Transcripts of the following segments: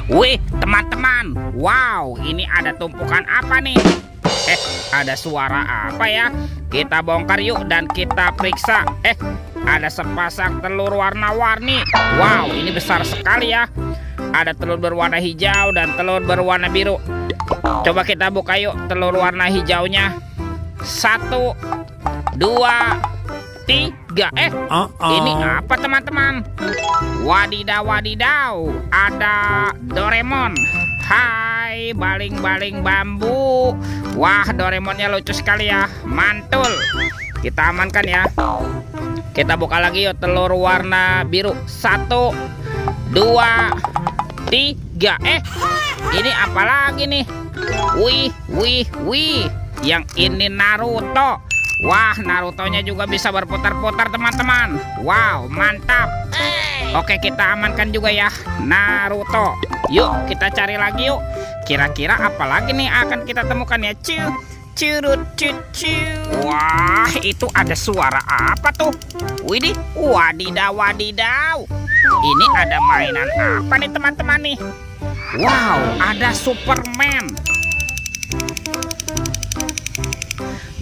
Wih, teman-teman. Wow, ini ada tumpukan apa nih? Ada suara apa ya? Kita bongkar yuk dan kita periksa. Ada sepasang telur warna-warni. Wow, ini besar sekali ya. Ada telur berwarna hijau dan telur berwarna biru. Coba kita buka yuk telur warna hijaunya. 1, 2, 3. Ini apa teman-teman? Wadidaw, wadidaw. Ada Doraemon. Hai, baling-baling bambu. Wah, Doraemonnya lucu sekali ya. Mantul. Kita amankan ya. Kita buka lagi yuk telur warna biru. 1, 2, 3. Ini apa lagi nih? Wih. Yang ini Naruto. Wah, Narutonya juga bisa berputar-putar teman-teman. Wow, mantap. Oke, kita amankan juga ya Naruto. Yuk, kita cari lagi yuk. Kira-kira apa lagi nih akan kita temukan ya? Curut. Wah, itu ada suara apa tuh? Widih, wadidaw. Ini ada mainan apa nih teman-teman nih? Wow, ada Superman.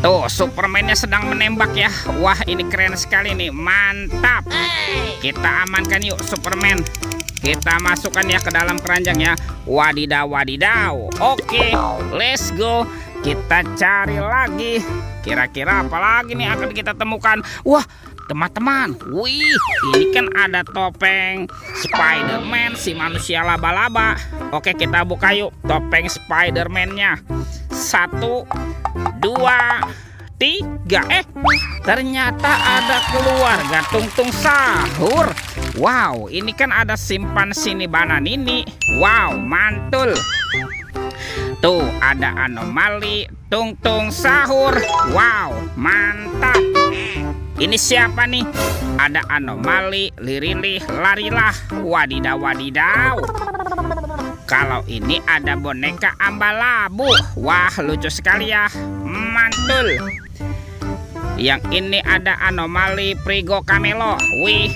Tuh, Superman-nya sedang menembak ya. Wah, ini keren sekali nih. Mantap. Kita amankan yuk Superman. Kita masukkan ya ke dalam keranjang ya. Wadidaw. Oke, let's go. Kita cari lagi. Kira-kira apa lagi nih akan kita temukan? Wah, teman-teman. Wih, ini kan ada topeng Spider-Man, si manusia laba-laba. Oke, kita buka yuk topeng Spider-Man-nya. 1, 2, 3. Ternyata ada keluarga Tungtung Sahur. Wow, ini kan ada simpansi Bananini. Wow, mantul. Tuh, ada anomali Tungtung Sahur. Wow, mantap. Ini siapa nih? Ada anomali Lirilih Larilah. Wadidaw. Kalau ini ada boneka Ambalabu. Wah, lucu sekali ya. Mantul. Yang ini ada anomali Prigo Camelo. Wih.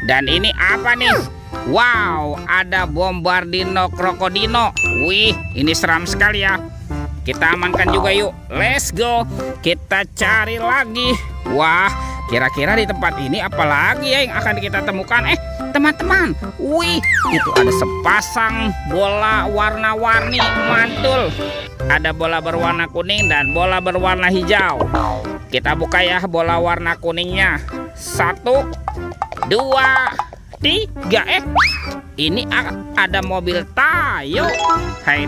Dan ini apa nih? Wow, ada Bombardino Krokodino. Wih, ini seram sekali ya. Kita amankan juga yuk. Let's go. Kita cari lagi. Wah, kira-kira di tempat ini apa lagi ya yang akan kita temukan? Teman-teman, wih, itu ada sepasang bola warna-warni. Mantul. Ada bola berwarna kuning dan bola berwarna hijau. Kita buka ya bola warna kuningnya. 1, 2, 3. Ini ada mobil Tayo. Hai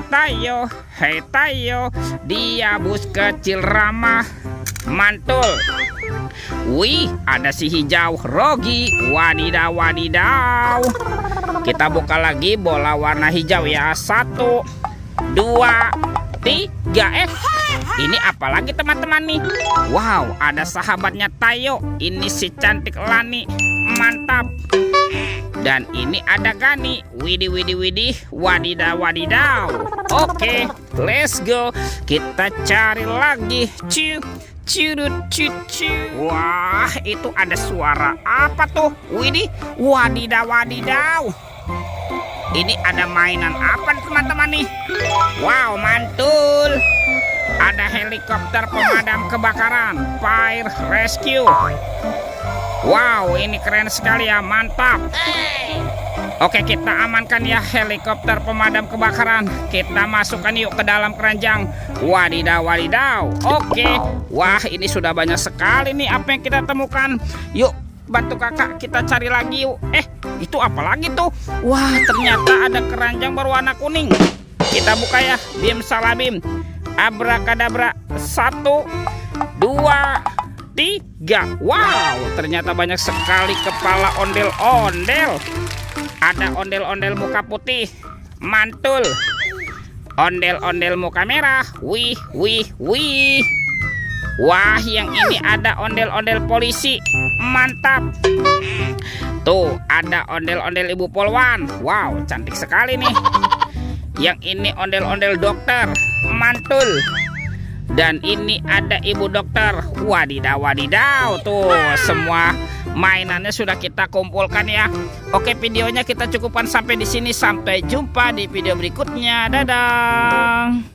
Tayo, dia bus kecil ramah. Mantul. Wih, ada si hijau Rogi. Wadidaw. Kita buka lagi bola warna hijau ya. 1, 2, 3. Ini apa lagi teman-teman nih? Wow, ada sahabatnya Tayo. Ini si cantik Lani. Mantap. Dan ini ada Gani. Widih. Wadidaw. Oke, let's go. Kita cari lagi. Curut. Wah, itu ada suara apa tuh? Widih, wadidaw. Ini ada mainan apa teman-teman nih? Wow, mantul. Ada helikopter pemadam kebakaran, Fire Rescue. Wow, ini keren sekali ya, mantap. Oke, kita amankan ya helikopter pemadam kebakaran. Kita masukkan yuk ke dalam keranjang. Wadidaw. Oke. Wah, ini sudah banyak sekali nih apa yang kita temukan. Yuk, bantu kakak kita cari lagi yuk. Itu apa lagi tuh? Wah, ternyata ada keranjang berwarna kuning. Kita buka ya. Bim salabim. Abrakadabra. 1, 2, 3. Wow, ternyata banyak sekali kepala ondel-ondel. Ada ondel-ondel muka putih. Mantul. Ondel-ondel muka merah. Wih. Wah, yang ini ada ondel-ondel polisi. Mantap. Tuh, ada ondel-ondel ibu polwan. Wow, cantik sekali nih. Yang ini ondel-ondel dokter. Mantul. Dan ini ada ibu dokter. Wadidaw, wadidaw. Tuh, semua mainannya sudah kita kumpulkan ya. Oke, videonya kita cukupkan sampai di sini. Sampai jumpa di video berikutnya. Dadah.